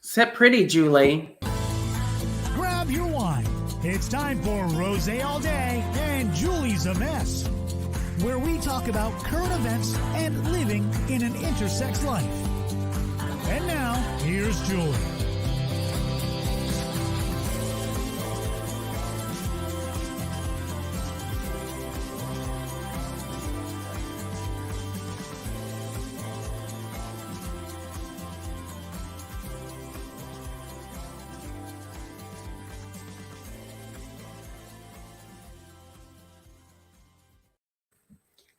Sit pretty, Juleigh. Grab your wine. It's time for Rosé All Day and Julie's a Mess, where we talk about current events and living in an intersex life. And now, here's Juleigh.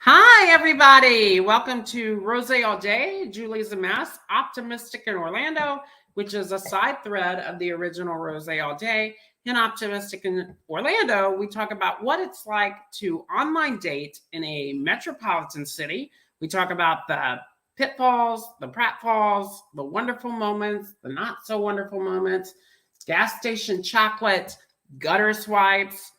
Hi, everybody. Welcome to Rosé All Day, Julie's a Mess, Optimistic in Orlando, which is a side thread of the original Rosé All Day. In Optimistic in Orlando, we talk about what it's like to online date in a metropolitan city. We talk about the pitfalls, the pratfalls, the wonderful moments, the not so wonderful moments, gas station chocolate, gutter swipes.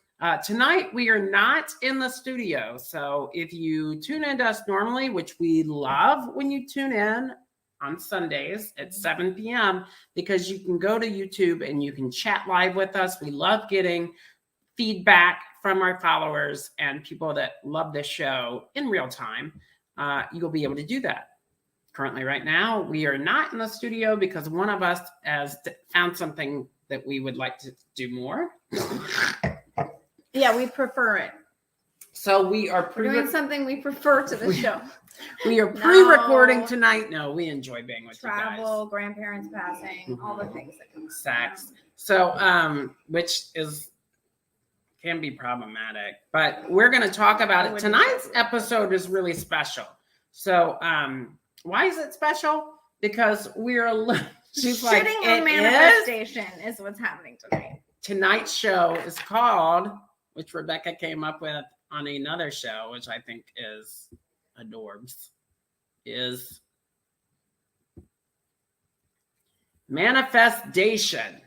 Tonight, we are not in the studio. So if you tune into us normally, which we love when you tune in on Sundays at 7 p.m., because you can go to YouTube and you can chat live with us. We love getting feedback from our followers and people that love the show in real time. You'll be able to do that. Currently, right now, we are not in the studio because one of us has found something that we would like to do more. Yeah, we prefer it. So we are doing something we prefer to the show. We are pre-recording tonight. No, we enjoy being with travel, grandparents passing, all the things that come. Sex. So, which can be problematic, but we're going to talk about it. Tonight's episode is really special. So, why is it special? Because she's like, shitting on manifestation is what's happening tonight. Tonight's show is called, which Rebecca came up with on another show, which I think is adorbs, is Manifesdation.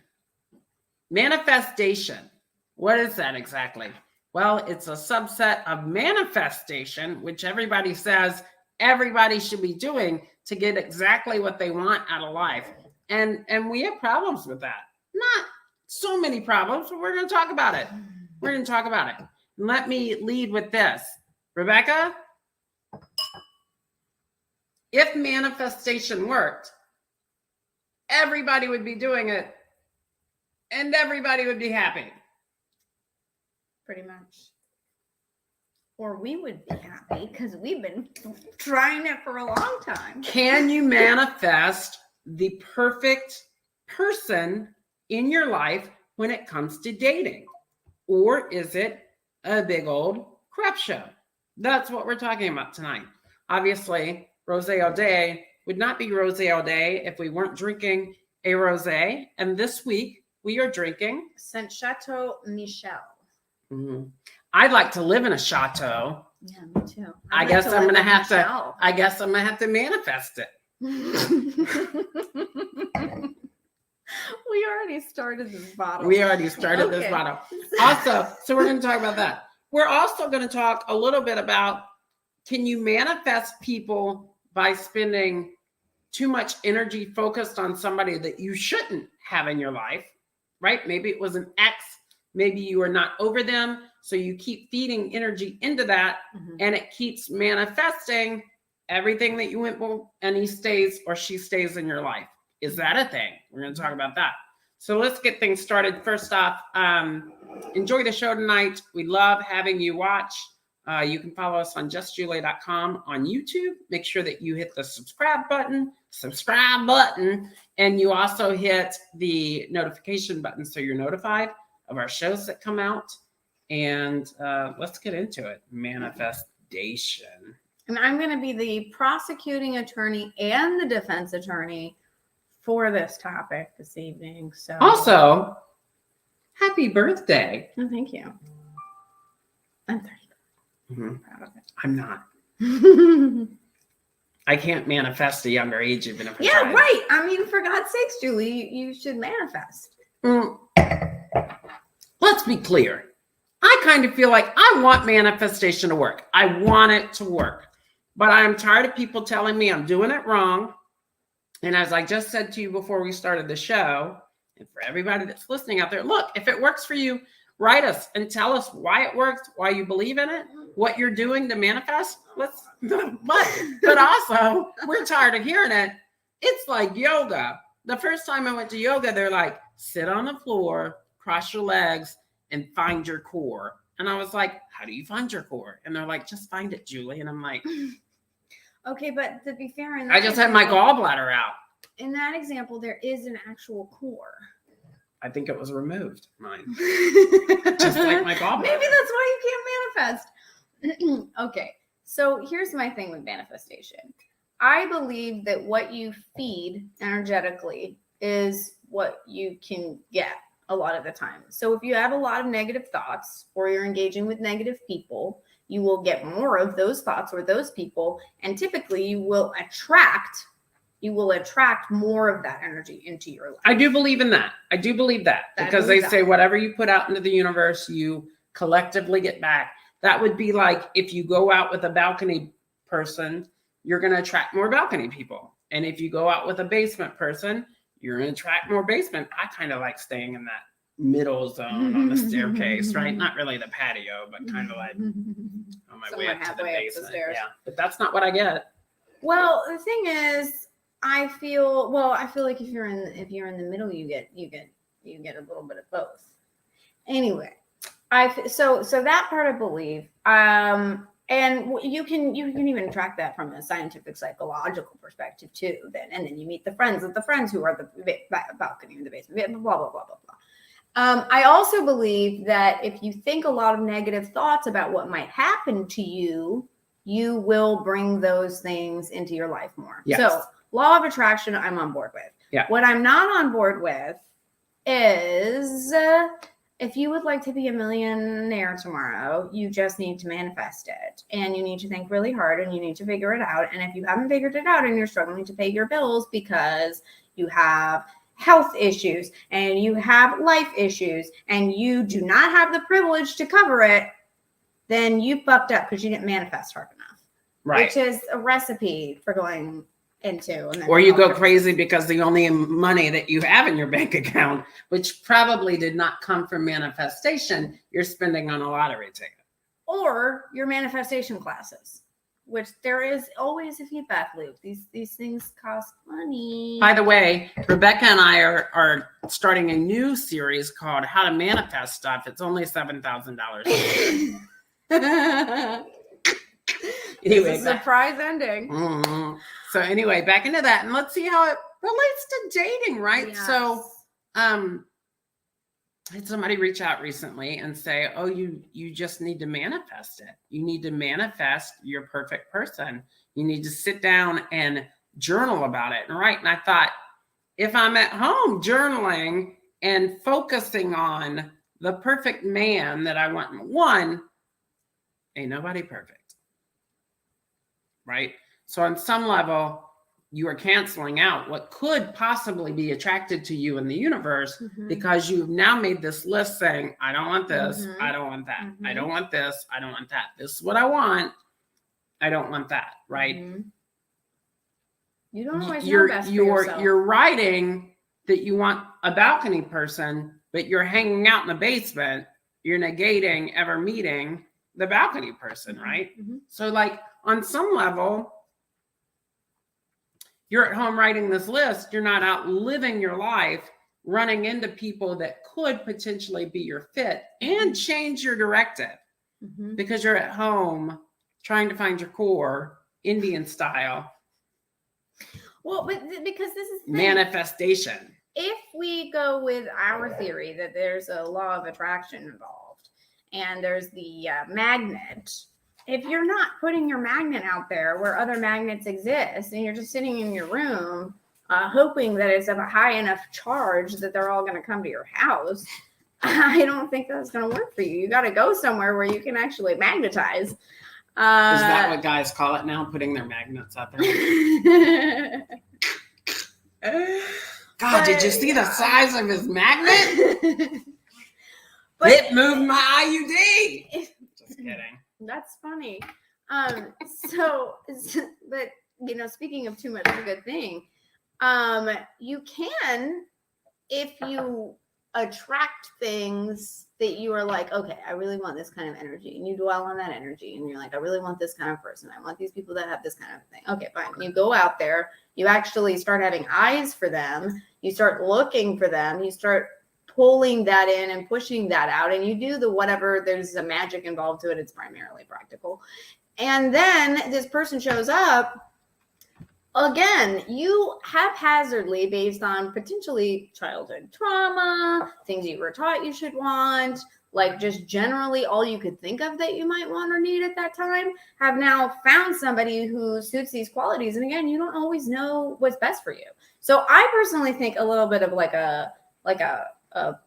Manifestation. What is that exactly? Well, it's a subset of manifestation, which everybody says everybody should be doing to get exactly what they want out of life. And we have problems with that. Not so many problems, but we're going to talk about it. We're going to talk about it. Let me lead with this. Rebecca, if manifestation worked, everybody would be doing it and everybody would be happy. Pretty much. Or we would be happy because we've been trying it for a long time. Can you manifest the perfect person in your life when it comes to dating? Or is it a big old crap show? That's what we're talking about tonight. Obviously, Rosé All Day would not be Rosé All Day if we weren't drinking a rosé. And this week, we are drinking Saint Chateau Michel. Mm-hmm. I'd like to live in a chateau. Yeah, me too. I guess I'm going to have to manifest it. We already started this bottle. This bottle. Also, so we're going to talk about that. We're also going to talk a little bit about, can you manifest people by spending too much energy focused on somebody that you shouldn't have in your life, right? Maybe it was an ex. Maybe you are not over them. So you keep feeding energy into that, and it keeps manifesting everything that you went for, and he stays or she stays in your life. Is that a thing? We're going to talk about that. So let's get things started. First off, enjoy the show tonight. We love having you watch. You can follow us on justjuleigh.com on YouTube. Make sure that you hit the subscribe button, and you also hit the notification button so you're notified of our shows that come out. And let's get into it. Manifestation. And I'm going to be the prosecuting attorney and the defense attorney for this topic this evening. So also, happy birthday. Oh, thank you. I'm 30. I'm proud of it. I'm not. I can't manifest a younger age even if I tried. Right. I mean, for God's sakes, Julie, you should manifest. Let's be clear. I kind of feel like I want manifestation to work. I want it to work. But I'm tired of people telling me I'm doing it wrong. And as I just said to you before we started the show, and for everybody that's listening out there, look, if it works for you, write us and tell us why it works, why you believe in it, what you're doing to manifest. But also, we're tired of hearing it. It's like yoga. The first time I went to yoga, they're like, sit on the floor, cross your legs, and find your core. And I was like, how do you find your core? And they're like, just find it, Julie. And I'm like, okay, but to be fair, I just had my gallbladder out. In that example, there is an actual core. I think it was removed, mine. Just like my gallbladder. Maybe that's why you can't manifest. Okay, so here's my thing with manifestation. I believe that what you feed energetically is what you can get a lot of the time. So if you have a lot of negative thoughts or you're engaging with negative people, you will get more of those thoughts or those people, and typically you will attract more of that energy into your life. I do believe in that. I do believe that because they say whatever you put out into the universe, you collectively get back. That would be like if you go out with a balcony person, you're going to attract more balcony people. And if you go out with a basement person, you're going to attract more basement. I kind of like staying in that middle zone on the staircase, right? Not really the patio, but kind of like on my way up to the basement. Yeah, but that's not what I get. Well, the thing is, I feel like if you're in the middle, you get a little bit of both. Anyway, so that part I believe. And you can even track that from a scientific psychological perspective too. And then you meet the friends who are the balcony in the basement. Blah blah blah blah blah. I also believe that if you think a lot of negative thoughts about what might happen to you, you will bring those things into your life more. Yes. So law of attraction, I'm on board with. Yeah. What I'm not on board with is if you would like to be a millionaire tomorrow, you just need to manifest it. And you need to think really hard and you need to figure it out. And if you haven't figured it out and you're struggling to pay your bills because you have health issues and you have life issues and you do not have the privilege to cover it, then you fucked up because you didn't manifest hard enough. Right. Which is a recipe for going into. And then or you go crazy because the only money that you have in your bank account, which probably did not come from manifestation, you're spending on a lottery ticket. Or your manifestation classes, which there is always a feedback loop. These things cost money. By the way, Rebecca and I are starting a new series called How to Manifest Stuff. It's only $7,000. Anyway, surprise ending. Mm-hmm. So anyway, back into that, and let's see how it relates to dating, right? Yes. So, I had somebody reach out recently and say, "Oh, you just need to manifest it. You need to manifest your perfect person. You need to sit down and journal about it and write." And I thought, if I'm at home journaling and focusing on the perfect man that I want, one, ain't nobody perfect. Right? So on some level, you are canceling out what could possibly be attracted to you in the universe because you've now made this list saying, I don't want this. I don't want that. I don't want this. I don't want that. This is what I want. I don't want that. Right? You don't always know best for yourself. You're writing that you want a balcony person, but you're hanging out in the basement. You're negating ever meeting the balcony person, right? So like, on some level, you're at home writing this list. You're not out living your life, running into people that could potentially be your fit and change your directive because you're at home trying to find your core, Indian style. Well, but because this is manifestation. If we go with our theory that there's a law of attraction involved and there's the magnet, if you're not putting your magnet out there where other magnets exist and you're just sitting in your room hoping that it's of a high enough charge that they're all going to come to your house, I don't think that's going to work for you. You got to go somewhere where you can actually magnetize. Is that what guys call it now, putting their magnets out there? God, did you see the size of his magnet? It moved my IUD. Just kidding. That's funny. But speaking of too much of a good thing, You can, if you attract things that you are like, okay, I really want this kind of energy, and you dwell on that energy, and you're like, I really want this kind of person. I want these people that have this kind of thing. Okay, fine. You go out there, you actually start having eyes for them, you start looking for them, you start pulling that in and pushing that out, and you do the whatever, there's a magic involved to it, it's primarily practical. And then this person shows up. Again, you haphazardly, based on potentially childhood trauma, things you were taught you should want, like just generally all you could think of that you might want or need at that time, have now found somebody who suits these qualities. And again, you don't always know what's best for you. So I personally think a little bit of like a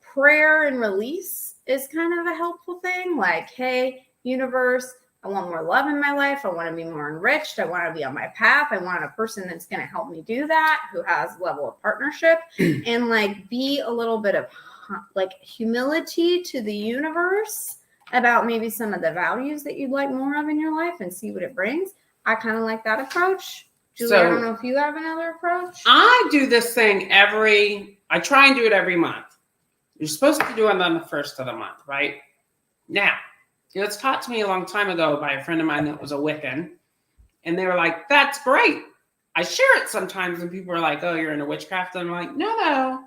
prayer and release is kind of a helpful thing. Like, hey, universe, I want more love in my life. I want to be more enriched. I want to be on my path. I want a person that's going to help me do that, who has a level of partnership, and like be a little bit of like humility to the universe about maybe some of the values that you'd like more of in your life and see what it brings. I kind of like that approach. Julie, I don't know if you have another approach. I do this thing I try and do it every month. You're supposed to do it on the first of the month, right? Now, it was taught to me a long time ago by a friend of mine that was a Wiccan. And they were like, that's great. I share it sometimes and people are like, oh, you're into witchcraft. And I'm like, no,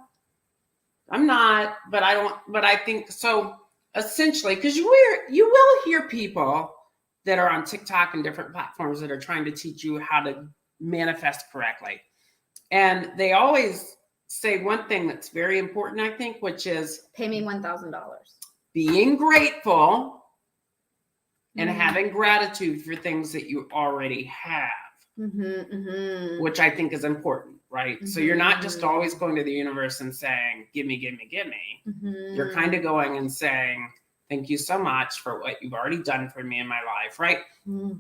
I'm not. But I think so essentially, because you will hear people that are on TikTok and different platforms that are trying to teach you how to manifest correctly. And they always say one thing that's very important, I think, which is pay me $1,000. Being grateful and having gratitude for things that you already have, which I think is important, right? So you're not just always going to the universe and saying, give me, give me, give me. You're kind of going and saying, thank you so much for what you've already done for me in my life, right?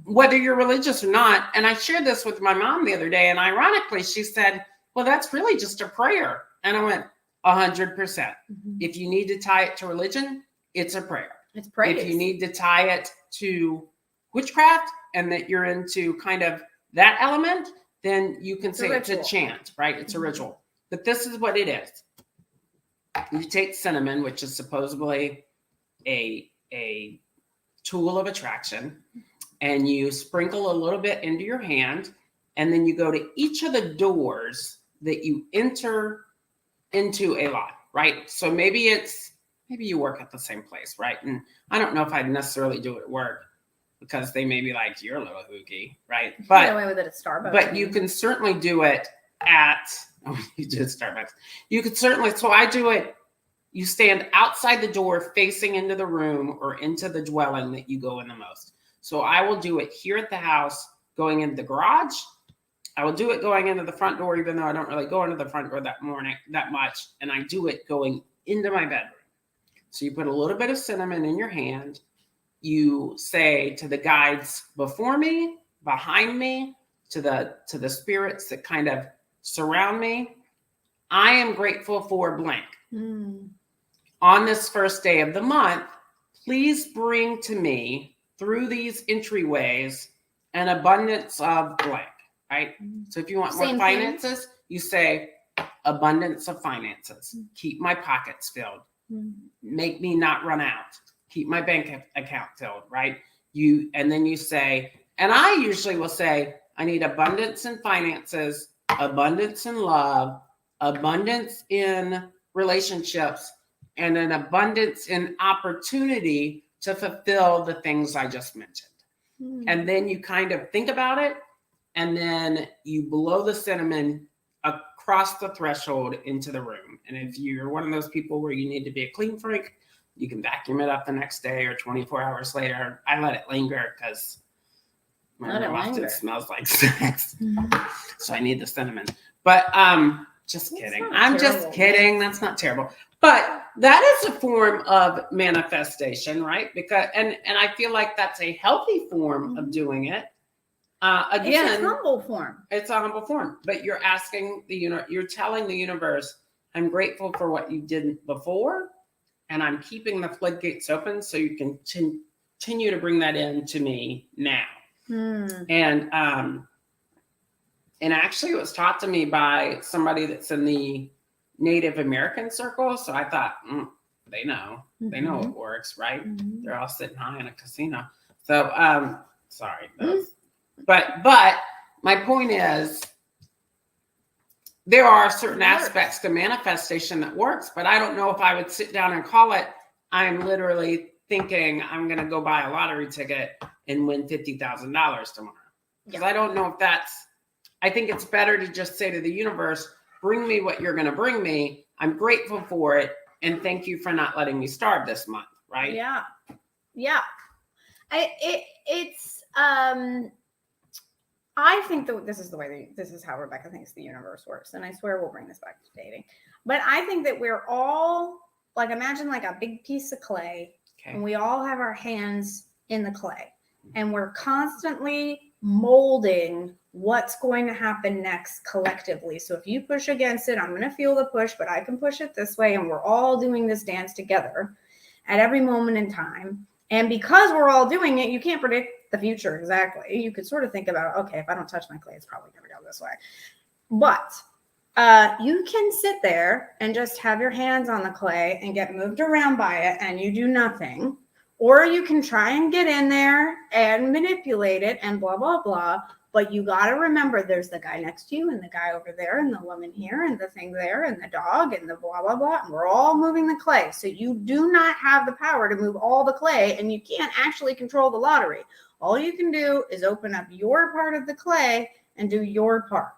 Whether you're religious or not. And I shared this with my mom the other day, and ironically, she said, well, that's really just a prayer. And I went, 100%. If you need to tie it to religion, it's a prayer. It's praise. If you need to tie it to witchcraft and that you're into kind of that element, then you can say it's a chant, right? It's a ritual. But this is what it is. You take cinnamon, which is supposedly a tool of attraction, and you sprinkle a little bit into your hand, and then you go to each of the doors that you enter into a lot, right? So maybe you work at the same place, right? And I don't know if I'd necessarily do it at work because they may be like, you're a little hooky, right? But get away with it at Starbucks. But you can certainly do it at, you did Starbucks. You could certainly, so I do it, you stand outside the door facing into the room or into the dwelling that you go in the most. So I will do it here at the house, going into the garage. I will do it going into the front door, even though I don't really go into the front door that much. And I do it going into my bedroom. So you put a little bit of cinnamon in your hand. You say to the guides before me, behind me, to the spirits that kind of surround me, I am grateful for blank. On this first day of the month, please bring to me through these entryways an abundance of blank, right? So if you want more finances, you say abundance of finances. Keep my pockets filled. Make me not run out. Keep my bank account filled, right? And then you say, and I usually will say, I need abundance in finances, abundance in love, abundance in relationships, and an abundance in opportunity to fulfill the things I just mentioned. And then you kind of think about it, and then you blow the cinnamon across the threshold into the room. And if you're one of those people where you need to be a clean freak, you can vacuum it up the next day or 24 hours later. I let it linger because my room often smells like sex. So I need the cinnamon. But just kidding. I'm just kidding. That's not terrible. But that is a form of manifestation, right? Because and I feel like that's a healthy form of doing it. Again, it's a humble form. It's a humble form, but you're asking you're telling the universe, I'm grateful for what you did before, and I'm keeping the floodgates open so you can continue to bring that in to me now. And And actually, it was taught to me by somebody that's in the Native American circle. So I thought, they know. They know it works, right? They're all sitting high in a casino. So, sorry. But my point is, there are certain aspects to manifestation that works, but I don't know if I would sit down and call it, I'm literally thinking I'm going to go buy a lottery ticket and win $50,000 tomorrow. Because I don't know if I think it's better to just say to the universe, bring me what you're going to bring me. I'm grateful for it. And thank you for not letting me starve this month. Right. Yeah. Yeah. I think that this is how Rebecca thinks the universe works. And I swear we'll bring this back to dating. But I think that we're all like, imagine like a big piece of clay, and we all have our hands in the clay, and we're constantly molding what's going to happen next collectively. So if you push against it, I'm going to feel the push, but I can push it this way. And we're all doing this dance together at every moment in time. And because we're all doing it, you can't predict the future exactly. You could sort of think about, okay, if I don't touch my clay, it's probably going to go this way. But you can sit there and just have your hands on the clay and get moved around by it, and you do nothing. Or you can try and get in there and manipulate it and blah, blah, blah. But you got to remember there's the guy next to you and the guy over there and the woman here and the thing there and the dog and the blah, blah, blah. And we're all moving the clay. So you do not have the power to move all the clay, and you can't actually control the lottery. All you can do is open up your part of the clay and do your part.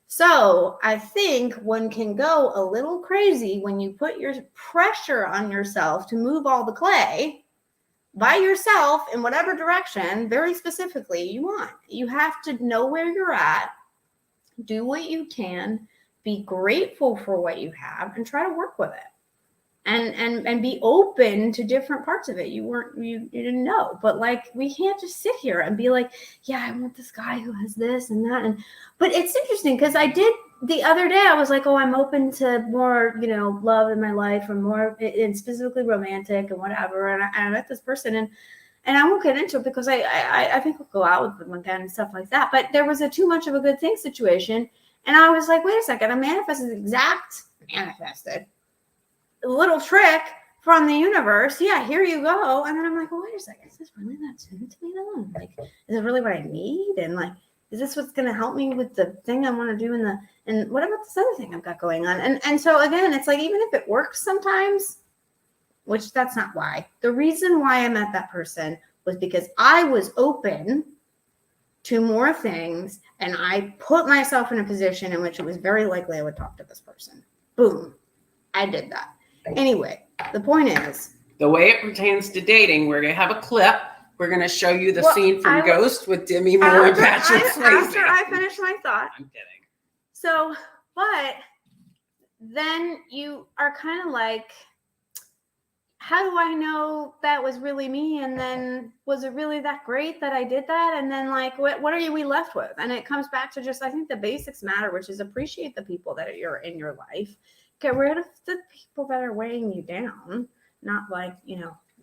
So I think one can go a little crazy when you put your pressure on yourself to move all the clay by yourself in whatever direction, very specifically, you want. You have to know where you're at, do what you can, be grateful for what you have, and try to work with it. And be open to different parts of it. You didn't know, but like, we can't just sit here and be like, yeah, I want this guy who has this and that. But it's interesting because I did the other day, I was like, oh, I'm open to more, love in my life, or more, and specifically romantic and whatever. And I met this person, and I won't get into it because I think we'll go out with them again and stuff like that. But there was a too much of a good thing situation. And I was like, wait a second, I manifested a little trick from the universe. Yeah, here you go. And then I'm like, well, wait a second, is this really that soon to me though? Like, is it really what I need? And like, is this what's going to help me with the thing I want to do and what about this other thing I've got going on? And so again, it's like, even if it works sometimes, which that's not why. The reason why I met that person was because I was open to more things, and I put myself in a position in which it was very likely I would talk to this person. Boom. I did that. Anyway, the point is, the way it pertains to dating, we're going to have a clip. We're going to show you the scene from Ghost with Demi Moore and Patrick Swayze. After I finish my thought. I'm kidding. So, but then you are kind of like, how do I know that was really me? And then was it really that great that I did that? And then like, what are we left with? And it comes back to just, I think the basics matter, which is appreciate the people that are in your life. Get rid of the people that are weighing you down, not like,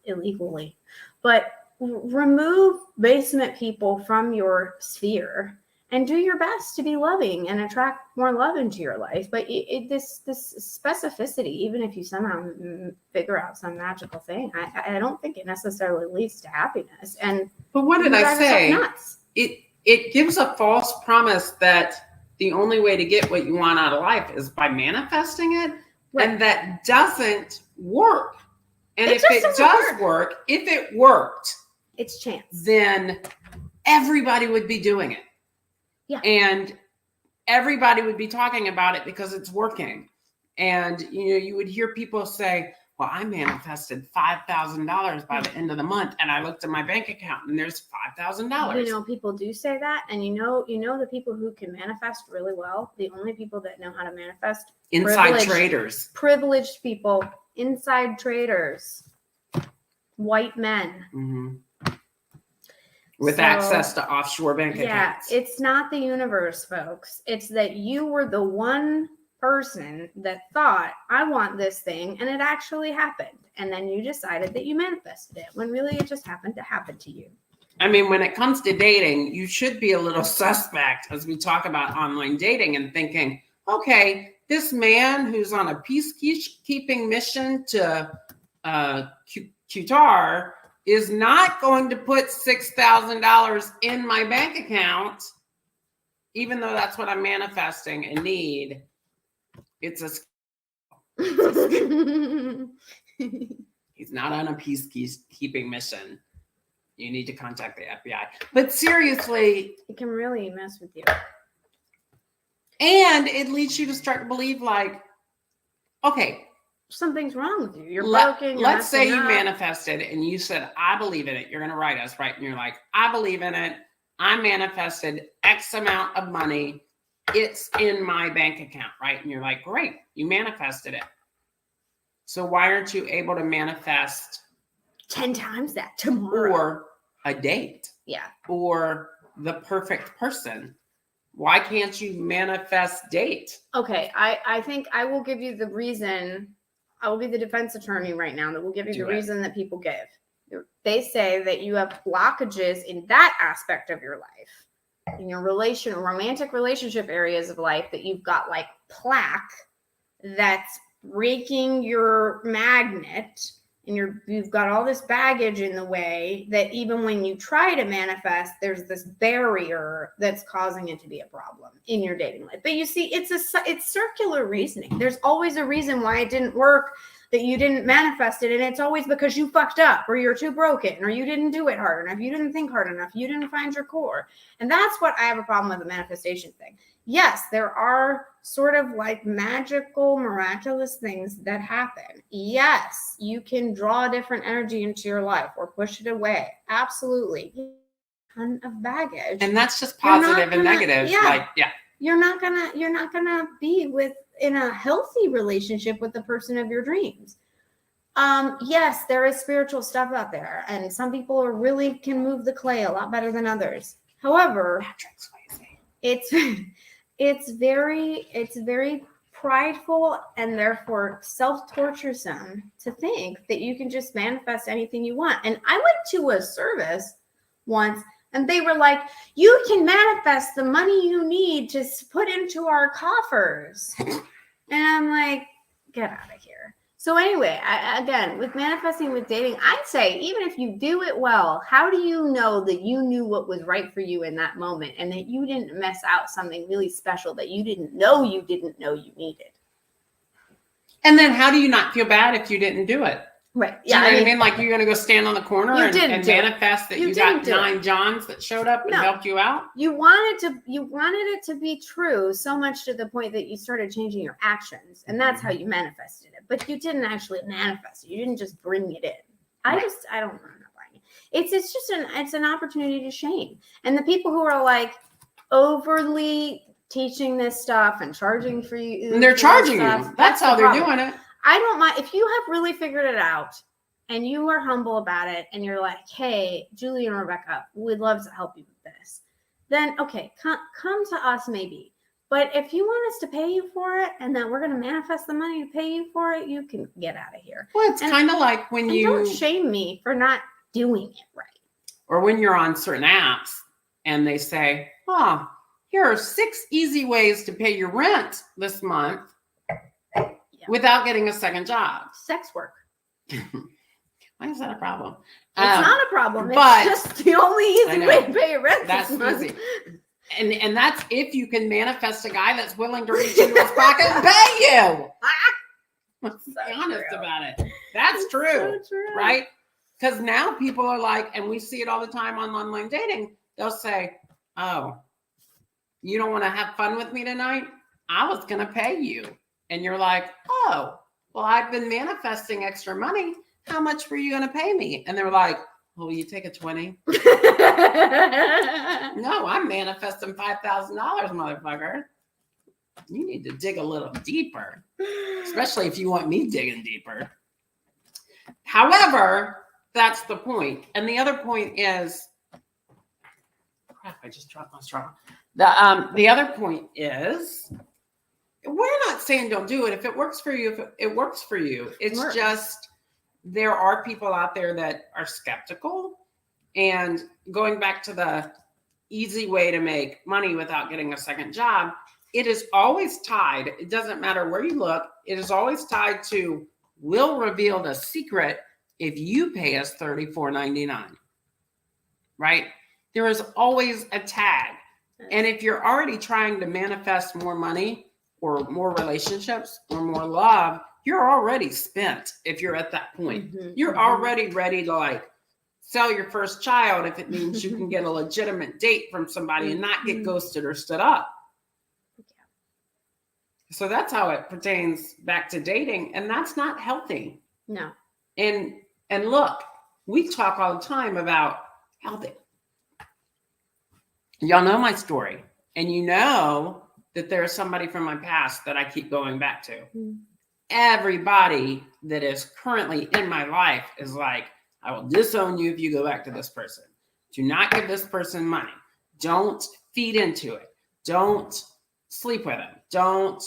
illegally, but remove basement people from your sphere and do your best to be loving and attract more love into your life. But this specificity, even if you somehow figure out some magical thing, I don't think it necessarily leads to happiness. But what did I say? It gives a false promise that the only way to get what you want out of life is by manifesting it. Right. And that doesn't work. And if it does work, if it worked, it's chance. Then everybody would be doing it. Yeah. And everybody would be talking about it because it's working. And, you would hear people say, well, I manifested $5,000 by the end of the month. And I looked at my bank account and there's $5,000. People do say that. And the people who can manifest really well, the only people that know how to manifest. Inside traders. Privileged people. Inside traders. White men. Mm-hmm. With access to offshore bank accounts. Yeah, it's not the universe, folks. It's that you were the one person that thought, I want this thing, and it actually happened. And then you decided that you manifested it when really it just happened to happen to you. I mean, when it comes to dating, you should be a little suspect as we talk about online dating and thinking, okay, this man who's on a peacekeeping mission to Qatar is not going to put $6,000 in my bank account, even though that's what I'm manifesting and need. It's a he's not on a peacekeeping mission. You need to contact the FBI. But seriously, it can really mess with you. And it leads you to start to believe like, okay, something's wrong with you. You're broken. Let's say you manifested and you said, I believe in it. You're going to write us, right? And you're like, I believe in it. I manifested X amount of money. It's in my bank account, right? And you're like, great, you manifested it. So why aren't you able to manifest 10 times that tomorrow? Or a date? Yeah. Or the perfect person? Why can't you manifest date? Okay, I think I will give you the reason. I will be the defense attorney right now that will give you the reason that people give. They say that you have blockages in that aspect of your life, in your romantic relationship areas of life, that you've got like plaque that's breaking your magnet, and you've got all this baggage in the way that even when you try to manifest, there's this barrier that's causing it to be a problem in your dating life. But you see, it's circular reasoning. There's always a reason why it didn't work, that you didn't manifest it, and it's always because you fucked up, or you're too broken, or you didn't do it hard enough, you didn't think hard enough, you didn't find your core. And that's what I have a problem with the manifestation thing. Yes, there are sort of like magical, miraculous things that happen. Yes, you can draw different energy into your life or push it away. Absolutely. A ton of baggage. And that's just positive and negative. You're not gonna be in a healthy relationship with the person of your dreams. Yes, there is spiritual stuff out there, and some people really can move the clay a lot better than others. However, it's very prideful and therefore self-torturesome to think that you can just manifest anything you want. And I went to a service once, and they were like, you can manifest the money you need to put into our coffers. And I'm like, get out of here. So anyway, again, with manifesting, with dating, I'd say even if you do it well, how do you know that you knew what was right for you in that moment and that you didn't miss out something really special that you didn't know you needed? And then how do you not feel bad if you didn't do it? Right. Yeah. You know what I mean? Like, you're going to go stand on the corner and manifest that you got 9 Johns that showed up and helped you out? You wanted it to be true so much to the point that you started changing your actions. And that's how you manifested it. But you didn't actually manifest it. You didn't just bring it in. I don't know. I'm not buying it. It's just an opportunity to shame. And the people who are like overly teaching this stuff and charging for you. And they're charging you. That's how they're doing it. I don't mind if you have really figured it out and you are humble about it and you're like, hey, Juleigh and Rebecca, we'd love to help you with this. Then, okay, come to us maybe. But if you want us to pay you for it and then we're going to manifest the money to pay you for it, you can get out of here. Well, it's kind of like when you don't shame me for not doing it right. Or when you're on certain apps and they say, here are 6 easy ways to pay your rent this month. Without getting a second job. Sex work. Why is that a problem? It's not a problem. It's just the only easy way to pay your rent. That's easy. And that's if you can manifest a guy that's willing to reach into his pocket and pay you. Let's be honest about it. That's true, right? Because now people are like, and we see it all the time on online dating, they'll say, oh, you don't want to have fun with me tonight? I was going to pay you. And you're like, oh, well, I've been manifesting extra money. How much were you going to pay me? And they're like, well, will you take a 20? No, I'm manifesting $5,000, motherfucker. You need to dig a little deeper, especially if you want me digging deeper. However, that's the point. And the other point is, crap, I just dropped my straw. The other point is, we're not saying don't do it. If it works for you, if it works for you, it's just there are people out there that are skeptical And going back to the easy way to make money without getting a second job, it is always tied. It doesn't matter where you look. It is always tied to, we'll reveal the secret if you pay us $34.99, right? There is always a tag. And if you're already trying to manifest more money or more relationships or more love, you're already spent. If you're at that point, you're already ready to like sell your first child if it means you can get a legitimate date from somebody and not get ghosted or stood up. So that's how it pertains back to dating, and that's not healthy. No. And look, we talk all the time about healthy. Y'all know my story, and you know that there's somebody from my past that I keep going back to. Everybody that is currently in my life is like, I will disown you if you go back to this person. Do not give this person money. Don't feed into it. Don't sleep with them. Don't.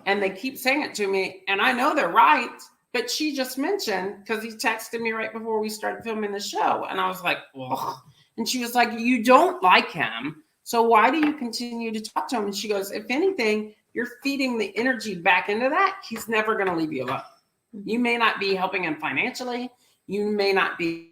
And they keep saying it to me, and I know they're right. But she just mentioned, because he texted me right before we started filming the show, and I was like, ugh. And she was like, you don't like him, so why do you continue to talk to him? And she goes, if anything, you're feeding the energy back into that. He's never going to leave you alone. You may not be helping him financially. You may not be,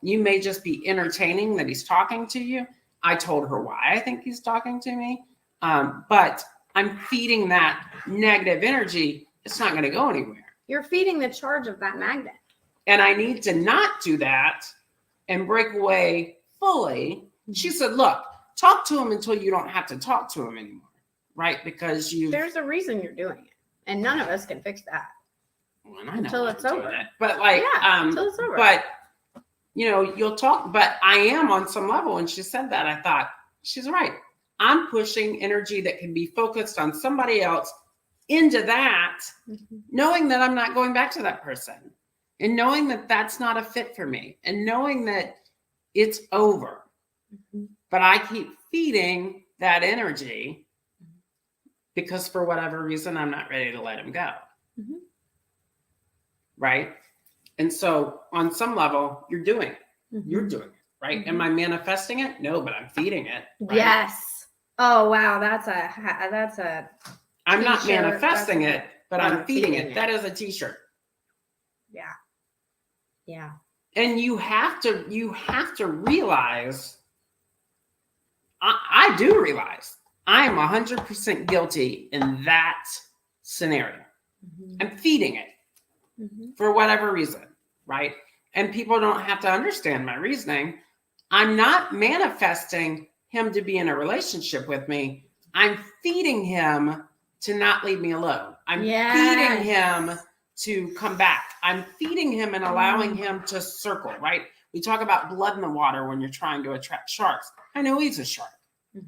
you may just be entertaining that he's talking to you. I told her why I think he's talking to me. But I'm feeding that negative energy. It's not going to go anywhere. You're feeding the charge of that magnet. And I need to not do that and break away fully. She said, look, talk to him until you don't have to talk to him anymore. Right? Because there's a reason you're doing it. And none of us can fix that. Well, I know until it's over. It. But like, until it's over. But you know, you'll talk, but I am on some level. And she said that, I thought, she's right. I'm pushing energy that can be focused on somebody else into that, knowing that I'm not going back to that person, and knowing that that's not a fit for me, and knowing that it's over. But I keep feeding that energy because for whatever reason, I'm not ready to let him go. Right? And so on some level, you're doing it. You're doing it, right? Am I manifesting it? No, but I'm feeding it. Right? Yes. Oh, wow. That's a I'm not manifesting it, but I'm feeding it. That is a t-shirt. Yeah. Yeah. And you have to realize, I do realize I am 100% guilty in that scenario. I'm feeding it for whatever reason, right? And people don't have to understand my reasoning. I'm not manifesting him to be in a relationship with me. I'm feeding him to not leave me alone. I'm feeding him to come back. I'm feeding him and allowing him to circle, right? We talk about blood in the water when you're trying to attract sharks. I know he's a shark,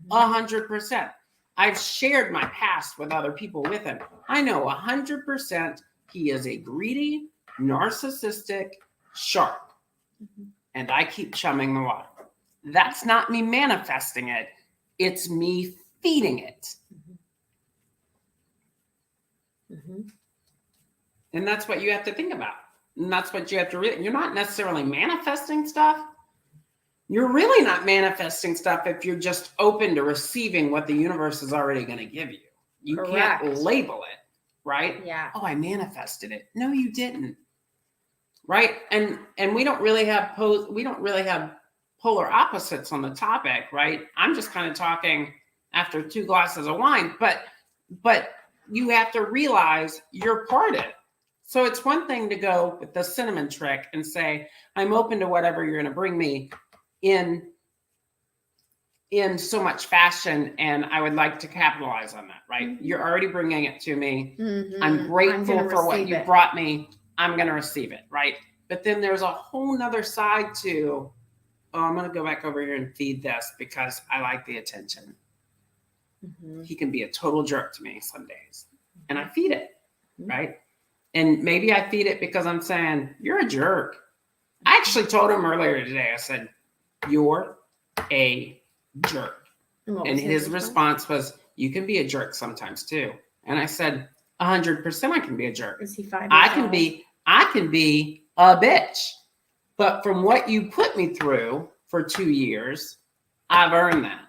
100%. I've shared my past with other people with him. I know 100% he is a greedy, narcissistic shark. And I keep chumming the water. That's not me manifesting it. It's me feeding it. And that's what you have to think about. And that's what you have to you're not necessarily manifesting stuff. You're really not manifesting stuff if you're just open to receiving what the universe is already going to give you. You can't label it, right? Yeah. Oh, I manifested it. No, you didn't. Right? And we don't really have polar opposites on the topic, right? I'm just kind of talking after 2 glasses of wine, but you have to realize you're part of it. So it's one thing to go with the cinnamon trick and say, I'm open to whatever you're going to bring me in so much fashion, and I would like to capitalize on that, right? You're already bringing it to me. I'm grateful for what you brought me. I'm going to receive it, right? But then there's a whole nother side to, I'm going to go back over here and feed this because I like the attention. He can be a total jerk to me some days, and I feed it, right? And maybe I feed it because I'm saying, you're a jerk. I actually told him earlier today, I said, you're a jerk. And his response was, you can be a jerk sometimes too. And I said, 100% I can be a jerk. Is he 5 years I can be a bitch. But from what you put me through for 2 years, I've earned that.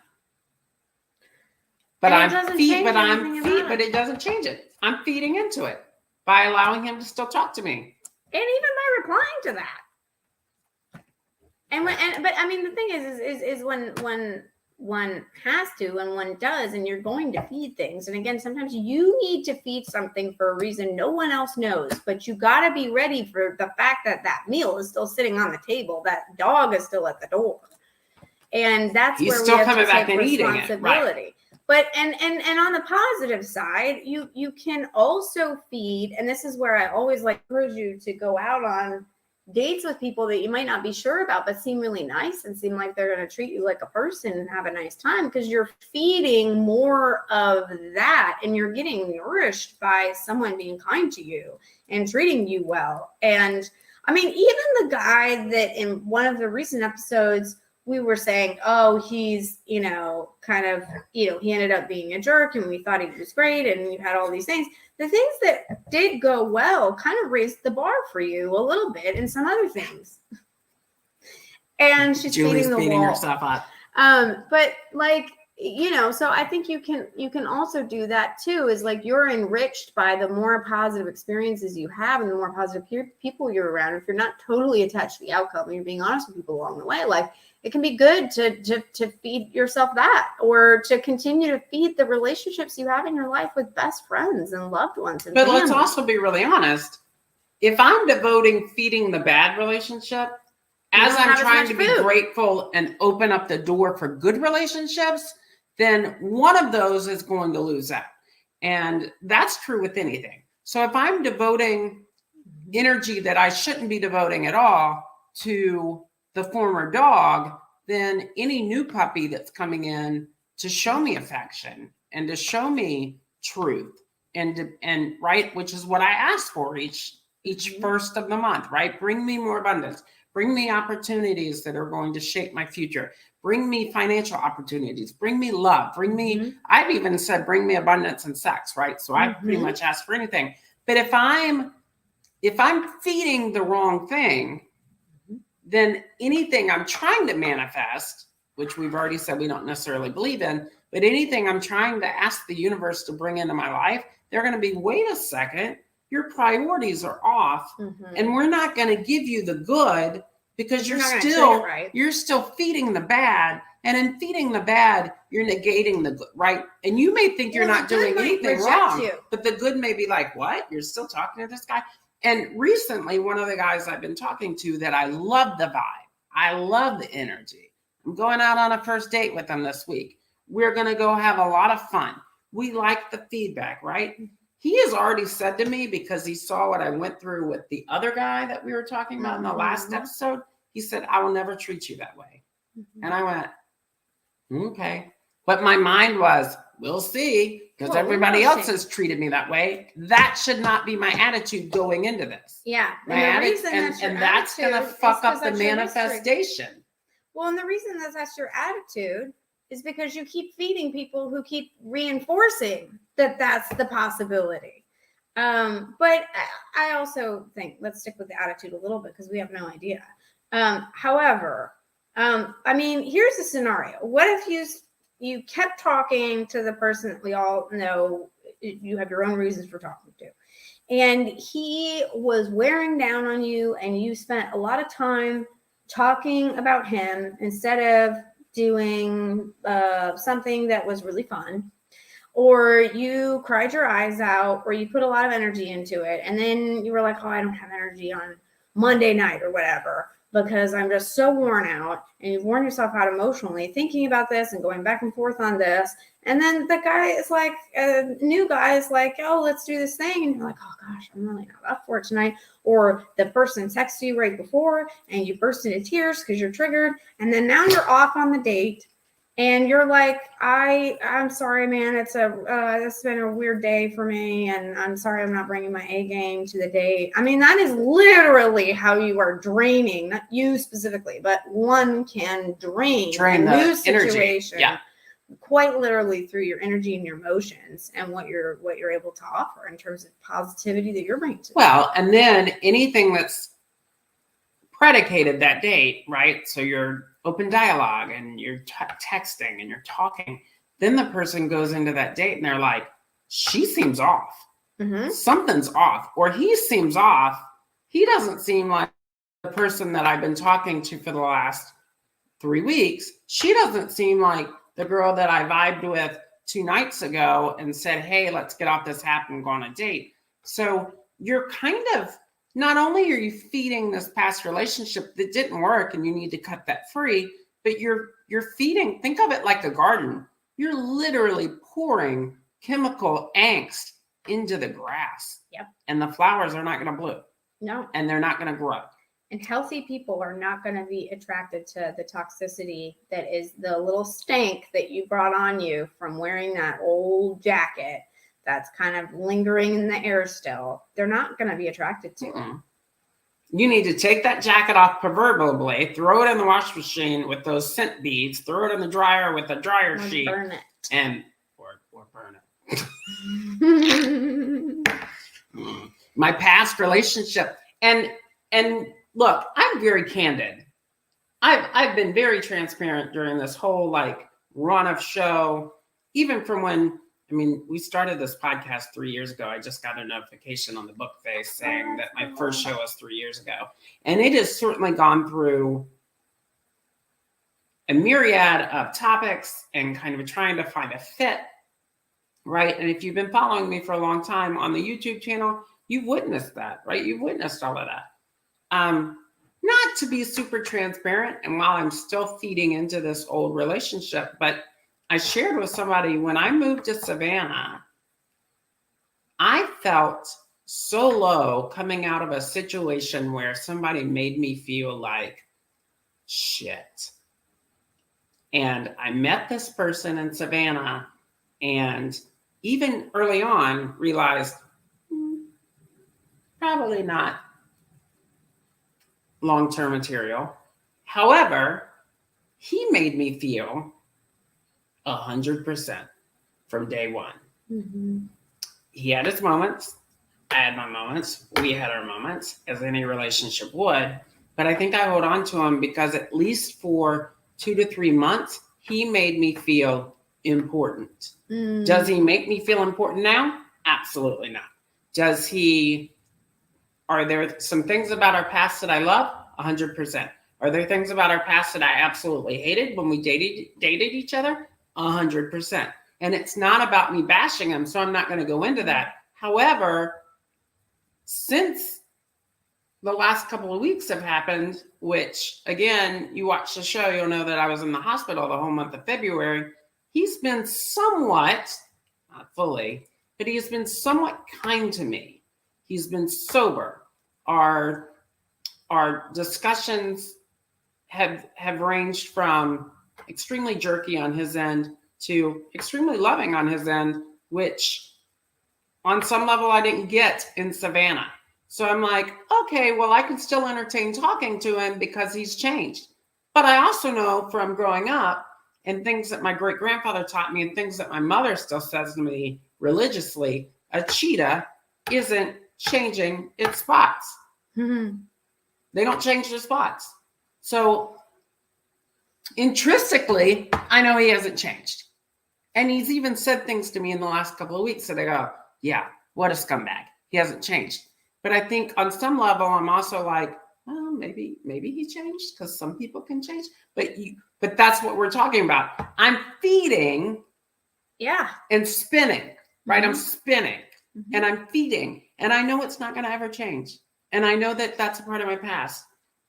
But And it doesn't change anything about it. but it doesn't change it. I'm feeding into it by allowing him to still talk to me. And even by replying to that. But I mean, the thing is when one has to and one does, and you're going to feed things. And again, sometimes you need to feed something for a reason no one else knows, but you got to be ready for the fact that that meal is still sitting on the table. That dog is still at the door. And that's He's where still we have coming to back take and eating it, responsibility. right. But and on the positive side, you can also feed, and this is where I always like encourage you to go out on dates with people that you might not be sure about, but seem really nice and seem like they're going to treat you like a person and have a nice time, because you're feeding more of that and you're getting nourished by someone being kind to you and treating you well. And I mean, even the guy that in one of the recent episodes, we were saying, oh, he's, kind of, he ended up being a jerk and we thought he was great and you had all these things. The things that did go well kind of raised the bar for you a little bit and some other things. And she's Julie's feeding the wall. herself up. But like, so I think you can also do that too, is like you're enriched by the more positive experiences you have and the more positive people you're around. If you're not totally attached to the outcome and you're being honest with people along the way, like it can be good to feed yourself that, or to continue to feed the relationships you have in your life with best friends and loved ones. And but family. let's also be really honest. If I'm devoting feeding the bad relationship, as I'm trying to be grateful and open up the door for good relationships, then one of those is going to lose out. And that's true with anything. So if I'm devoting energy that I shouldn't be devoting at all to the former dog, then any new puppy that's coming in to show me affection and to show me truth and right, which is what I ask for each first of the month, right? Bring me more abundance. Bring me opportunities that are going to shape my future. Bring me financial opportunities. Bring me love. Bring me, I've even said, bring me abundance and sex, right? So I pretty much ask for anything. But if I'm feeding the wrong thing, then anything I'm trying to manifest, which we've already said we don't necessarily believe in, but anything I'm trying to ask the universe to bring into my life, they're going to be, wait a second, your priorities are off, and we're not going to give you the good because you're still feeding the bad. And in feeding the bad, you're negating the good, right? And you may think you're not doing anything wrong, but the good may be like, what? You're still talking to this guy? And recently, one of the guys I've been talking to that I love the vibe, I love the energy. I'm going out on a first date with him this week. We're going to go have a lot of fun. We like the feedback, right? He has already said to me, because he saw what I went through with the other guy that we were talking about in the last episode, he said, I will never treat you that way. And I went, okay. But my mind was, we'll see, because everybody else has treated me that way. That should not be my attitude going into this. Yeah. And that's going to fuck up the manifestation. Well, and the reason that's your attitude is because you keep feeding people who keep reinforcing that that's the possibility. But I also think, let's stick with the attitude a little bit because we have no idea. However, I mean, here's a scenario. What if you kept talking to the person that we all know you have your own reasons for talking to, and he was wearing down on you and you spent a lot of time talking about him instead of doing something that was really fun, or you cried your eyes out, or you put a lot of energy into it, and then you were like, oh, I don't have energy on Monday night or whatever because I'm just so worn out, and you've worn yourself out emotionally thinking about this and going back and forth on this. And then the guy is like, a new guy is like, oh, let's do this thing. And you're like, oh gosh, I'm really not up for it tonight. Or the person texts you right before and you burst into tears because you're triggered. And then now you're off on the date and you're like, I'm sorry, man. It's been a weird day for me. And I'm sorry, I'm not bringing my A game to the date. I mean, that is literally how you are draining, not you specifically, but one can drain a new situation. Yeah. Quite literally through your energy and your emotions and what you're able to offer in terms of positivity that you're bringing to them. Well, and then anything that's predicated that date, right? So you're open dialogue and you're texting and you're talking. Then the person goes into that date and they're like, she seems off. Mm-hmm. Something's off. Or he seems off. He doesn't seem like the person that I've been talking to for the last 3 weeks. She doesn't seem like the girl that I vibed with 2 nights ago and said, hey, let's get off this app and go on a date. So you're kind of, not only are you feeding this past relationship that didn't work and you need to cut that free, but you're feeding, think of it like a garden. You're literally pouring chemical angst into the grass. Yep. And the flowers are not going to bloom. No. And they're not going to grow. And healthy people are not going to be attracted to the toxicity that is the little stank that you brought on you from wearing that old jacket that's kind of lingering in the air still. They're not going to be attracted to it. You need to take that jacket off proverbially, throw it in the wash machine with those scent beads, throw it in the dryer with a dryer sheet, burn it. And or burn it. My past relationship, and look, I'm very candid. I've been very transparent during this whole like run of show, even from when, I mean, we started this podcast 3 years ago. I just got a notification on the book face saying that my first show was 3 years ago. And it has certainly gone through a myriad of topics and kind of trying to find a fit, right? And if you've been following me for a long time on the YouTube channel, you've witnessed that, right? You've witnessed all of that. Not to be super transparent, and while I'm still feeding into this old relationship, but I shared with somebody when I moved to Savannah, I felt so low coming out of a situation where somebody made me feel like shit. And I met this person in Savannah, and even early on realized probably not long-term material. However, he made me feel 100% from day one. Mm-hmm. He had his moments. I had my moments. We had our moments, as any relationship would. But I think I hold on to him because at least for 2 to 3 months, he made me feel important. Mm. Does he make me feel important now? Absolutely not. Are there some things about our past that I love? 100%. Are there things about our past that I absolutely hated when we dated each other? 100%. And it's not about me bashing him, so I'm not going to go into that. However, since the last couple of weeks have happened, which again, you watch the show, you'll know that I was in the hospital the whole month of February. He's been somewhat, not fully, but he has been somewhat kind to me. He's been sober. Our discussions have ranged from extremely jerky on his end to extremely loving on his end, which on some level I didn't get in Savannah. So I'm like, okay, well, I can still entertain talking to him because he's changed. But I also know from growing up and things that my great grandfather taught me and things that my mother still says to me religiously, a cheetah isn't changing its spots. Mm-hmm. They don't change their spots. So intrinsically, I know he hasn't changed. And he's even said things to me in the last couple of weeks that I go, yeah, what a scumbag. He hasn't changed. But I think on some level, I'm also like, well, maybe he changed because some people can change. But that's what we're talking about. I'm feeding, and spinning, right? Mm-hmm. I'm spinning, and I'm feeding, and I know it's not going to ever change. And I know that that's a part of my past.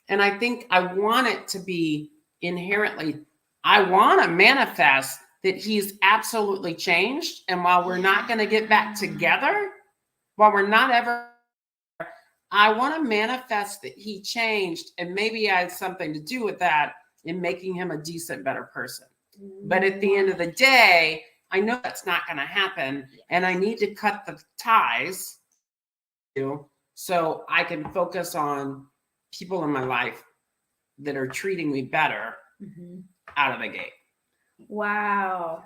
And I think I want it to be inherently, I want to manifest that he's absolutely changed. And while we're not going to get back together, while we're not ever, I want to manifest that he changed, and maybe I had something to do with that in making him a decent, better person. But at the end of the day, I know that's not going to happen, and I need to cut the ties so I can focus on people in my life that are treating me better out of the gate. Wow.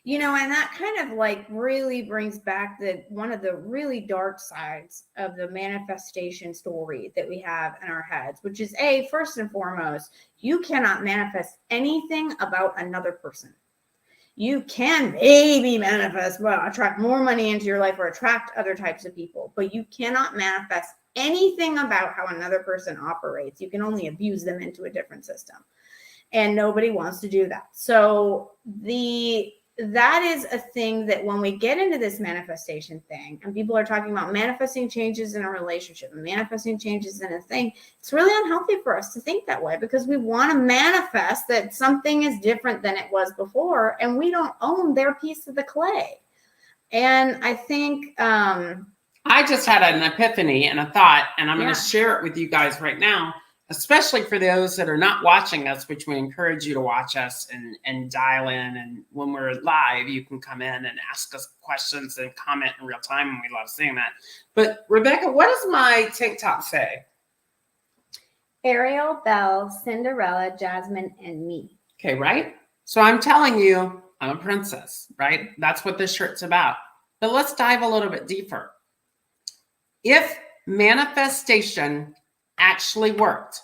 You know, and that kind of like really brings back one of the really dark sides of the manifestation story that we have in our heads, which is first and foremost, you cannot manifest anything about another person. You can maybe manifest, attract more money into your life or attract other types of people, but you cannot manifest anything about how another person operates. You can only abuse them into a different system. And nobody wants to do that. So that is a thing that when we get into this manifestation thing and people are talking about manifesting changes in a relationship and manifesting changes in a thing, it's really unhealthy for us to think that way because we want to manifest that something is different than it was before and we don't own their piece of the clay. And I think I just had an epiphany and a thought, and I'm going to share it with you guys right now, especially for those that are not watching us, which we encourage you to watch us and dial in. And when we're live, you can come in and ask us questions and comment in real time. And we love seeing that. But Rebecca, what does my TikTok say? Ariel, Belle, Cinderella, Jasmine, and me. Okay, right? So I'm telling you, I'm a princess, right? That's what this shirt's about. But let's dive a little bit deeper. If manifestation actually worked,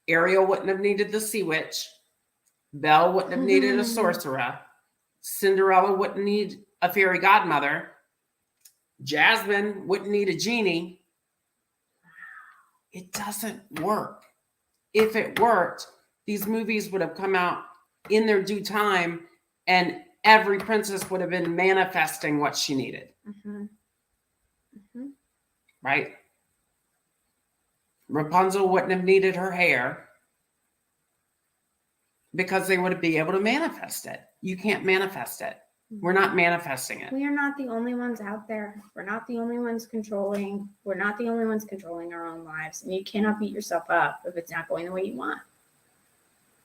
Ariel wouldn't have needed the sea witch. Belle wouldn't have needed a sorcerer. Cinderella wouldn't need a fairy godmother. Jasmine wouldn't need a genie. It doesn't work. If it worked, these movies would have come out in their due time and every princess would have been manifesting what she needed. Right? Rapunzel wouldn't have needed her hair because they would be able to manifest it. You can't manifest it. We're not manifesting it. We are not the only ones out there. We're not the only ones controlling. We're not the only ones controlling our own lives. And you cannot beat yourself up if it's not going the way you want.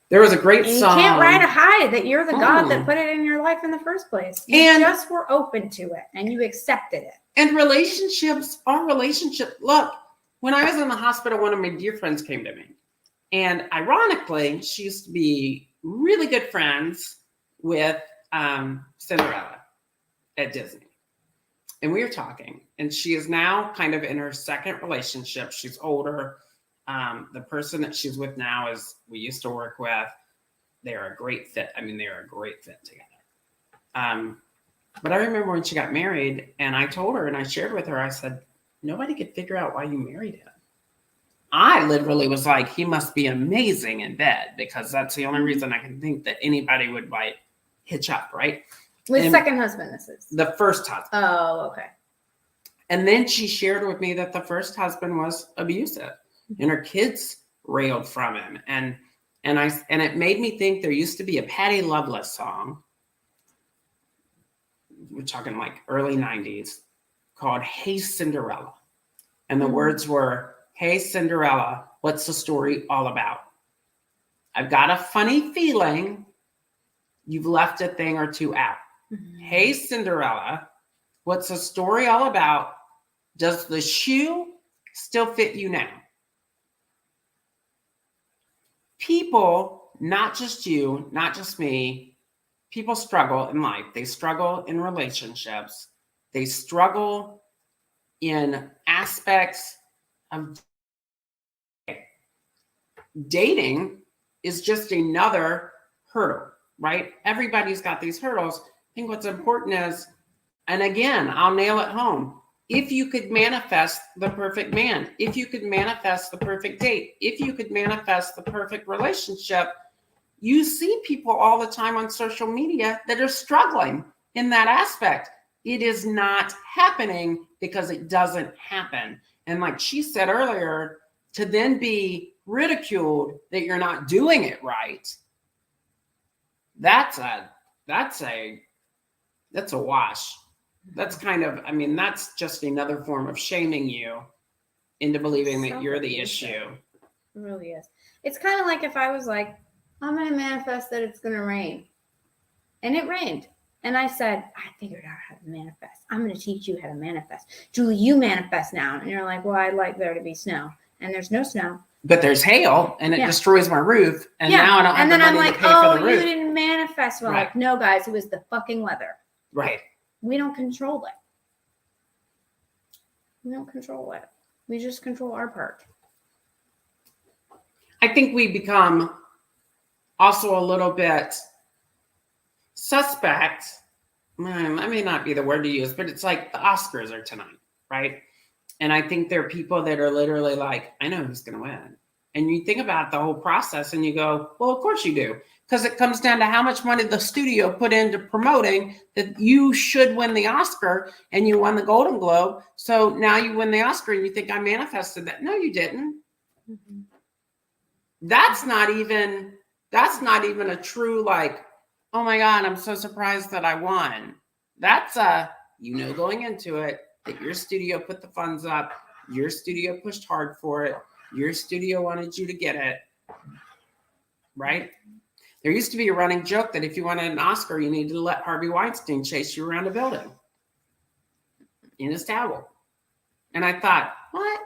There was a great and song. You can't ride a high that you're the God that put it in your life in the first place. You just were open to it and you accepted it. And relationships, our relationship, look, when I was in the hospital, one of my dear friends came to me. And ironically, she used to be really good friends with Cinderella at Disney. And we were talking. And she is now kind of in her second relationship. She's older. The person that she's with now is we used to work with. They're a great fit. I mean, they're a great fit together. But I remember when she got married and I told her and I shared with her, I said, nobody could figure out why you married him. I literally was like, he must be amazing in bed because that's the only reason I can think that anybody would like hitch up, right? With second husband, this is. The first husband. Oh, okay. And then she shared with me that the first husband was abusive and her kids railed from him. And it made me think there used to be a Patti Loveless song. We're talking like early 90s called Hey Cinderella. And the words were, hey Cinderella, what's the story all about? I've got a funny feeling you've left a thing or two out. Hey Cinderella, what's the story all about? Does the shoe still fit you now? People, not just you, not just me, people struggle in life. They struggle in relationships. They struggle in aspects of dating is just another hurdle, right? Everybody's got these hurdles. I think what's important is, and again, I'll nail it home. If you could manifest the perfect man, if you could manifest the perfect date, if you could manifest the perfect relationship, you see people all the time on social media that are struggling in that aspect. It is not happening because it doesn't happen. And like she said earlier, to then be ridiculed that you're not doing it right, that's a wash. That's kind of, I mean, that's just another form of shaming you into believing that you're the issue. It really is. It's kind of like if I was like, I'm going to manifest that it's going to rain. And it rained. And I said, I figured out how to manifest. I'm going to teach you how to manifest. Julie, you manifest now. And you're like, well, I'd like there to be snow. And there's no snow. But there's hail and it destroys my roof. And now I don't have the money to pay for the roof. You didn't manifest. We're Right. like, no, guys, it was the fucking weather. Right. We don't control it. We don't control it. We just control our part. I think we become also a little bit suspect. That may not be the word to use, but it's like the Oscars are tonight, right? And I think there are people that are literally like, I know who's going to win. And you think about the whole process and you go, well, of course you do. Because it comes down to how much money the studio put into promoting that you should win the Oscar, and you won the Golden Globe. So now you win the Oscar and you think I manifested that. No, you didn't. Mm-hmm. That's not even a true like, oh my God, I'm so surprised that I won. That's going into it that your studio put the funds up, your studio pushed hard for it, your studio wanted you to get it, right? There used to be a running joke that if you wanted an Oscar, you needed to let Harvey Weinstein chase you around a building in his towel. And I thought, what?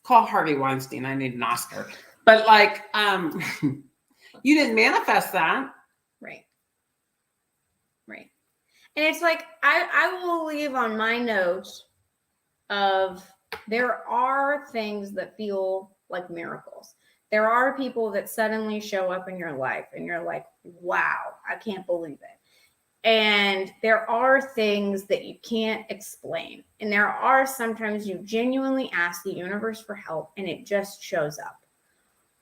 Call Harvey Weinstein, I need an Oscar. But like, you didn't manifest that. Right. Right. And it's like, I will leave on my notes of there are things that feel like miracles. There are people that suddenly show up in your life and you're like, wow, I can't believe it. And there are things that you can't explain. And there are sometimes you genuinely ask the universe for help and it just shows up.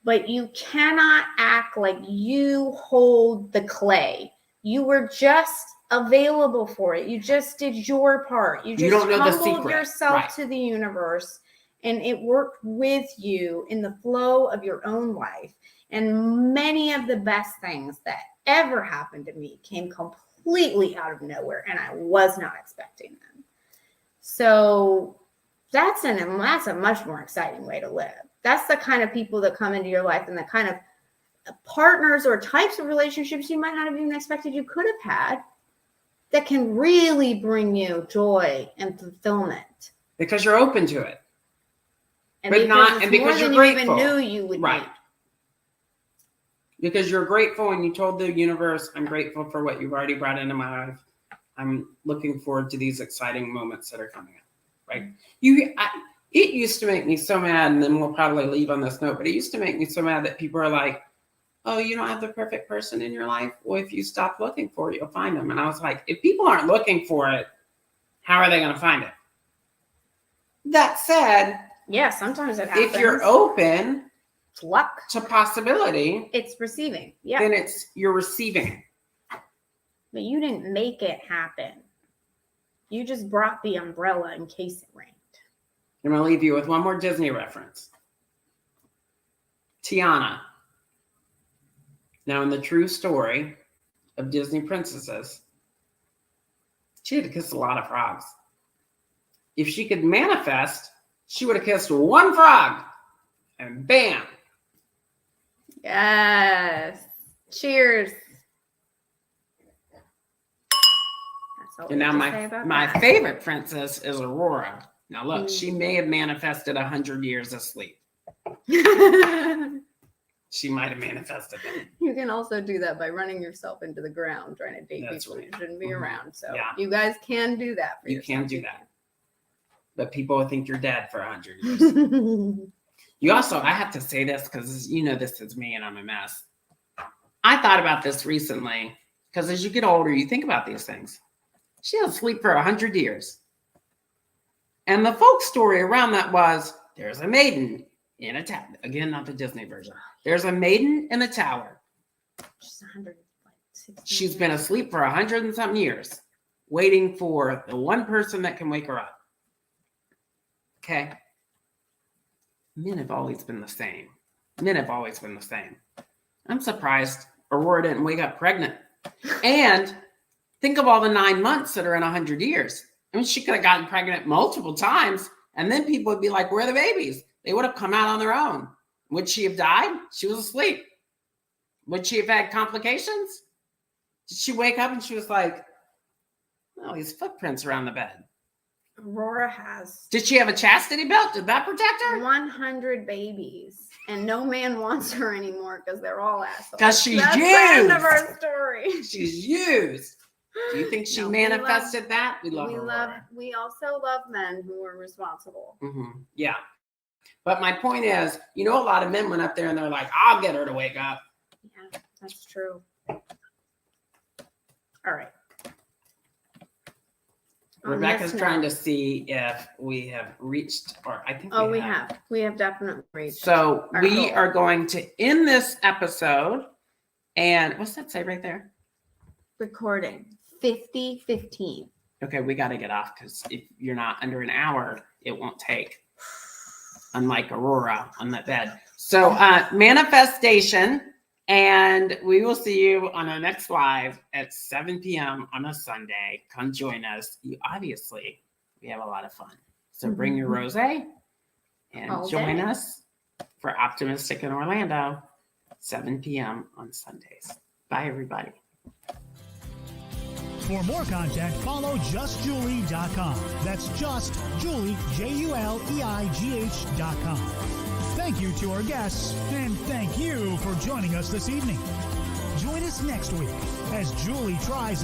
But you cannot act like you hold the clay. You were just available for it. You just did your part. You just don't know the humbled secret. yourself Right. to the universe, and it worked with you in the flow of your own life. And many of the best things that ever happened to me came completely out of nowhere, and I was not expecting them. So that's a much more exciting way to live. That's the kind of people that come into your life and the kind of partners or types of relationships you might not have even expected you could have had that can really bring you joy and fulfillment. Because you're open to it. And But because not- it's and because more you're than grateful. you even knew you would Right. need. Because you're grateful and you told the universe, I'm grateful for what you've already brought into my life. I'm looking forward to these exciting moments that are coming up, right? It used to make me so mad, and then we'll probably leave on this note, but it used to make me so mad that people are like, oh, you don't have the perfect person in your life? Well, if you stop looking for it, you'll find them. And I was like, if people aren't looking for it, how are they going to find it? That said, Yeah, sometimes it happens. if you're open It's luck. to possibility, It's receiving. Yeah. then you're receiving. But you didn't make it happen. You just brought the umbrella in case it rained. I'm going to leave you with one more Disney reference. Tiana. Now, in the true story of Disney princesses, she had to kiss a lot of frogs. If she could manifest, she would have kissed one frog, and bam. Yes. Cheers. That's all And we now have to say about my that. favorite princess is Aurora. Now, look, Mm. she may have manifested 100 years of sleep. She might have manifested that. You can also do that by running yourself into the ground trying to date That's people right. you shouldn't be Mhm. around. So Yeah. you guys can do that for You yourself. can do that. But people will think you're dead for 100 years. can. You also, I have to say this because this is me and I'm a mess. I thought about this recently because as you get older, you think about these things. She had to sleep for 100 years. And the folk story around that was there's a maiden in a tower. Again, not the Disney version. There's a maiden in a tower. She's 160. She's been asleep for 100 and something years, waiting for the one person that can wake her up. Okay. Men have always been the same. I'm surprised Aurora didn't wake up pregnant. And think of all the 9 months that are in 100 years. I mean, she could have gotten pregnant multiple times, and then people would be like, where are the babies? They would have come out on their own. Would she have died? She was asleep. Would she have had complications? Did she wake up and she was like, oh, these footprints around the bed? Aurora has Did she have a chastity belt? Did that protect her? 100 babies, and no man wants her anymore because they're all assholes. 'Cause she's That's the end of used. our story. She's used. Do you think she No, manifested that? We love Aurora. We also love men who are responsible. Yeah. But my point is, a lot of men went up there and they're like, I'll get her to wake up. Yeah, that's true. All right. Rebecca's trying to see if we have reached, or I think we have. We have definitely reached. So our we goal. are going to end this episode. And what's that say right there? Recording 50-15. Okay, we got to get off because if you're not under an hour, it won't take. Unlike Aurora on that bed. So manifestation. And we will see you on our next live at 7 p.m. on a Sunday. Come join us. We have a lot of fun. So bring your rosé and All join day. us for Optimistic in Orlando, 7 p.m. on Sundays. Bye, everybody. For more content, follow justjuleigh.com. That's just Juleigh, JULEIGH.com. Thank you to our guests, and thank you for joining us this evening. Join us next week as Juleigh tries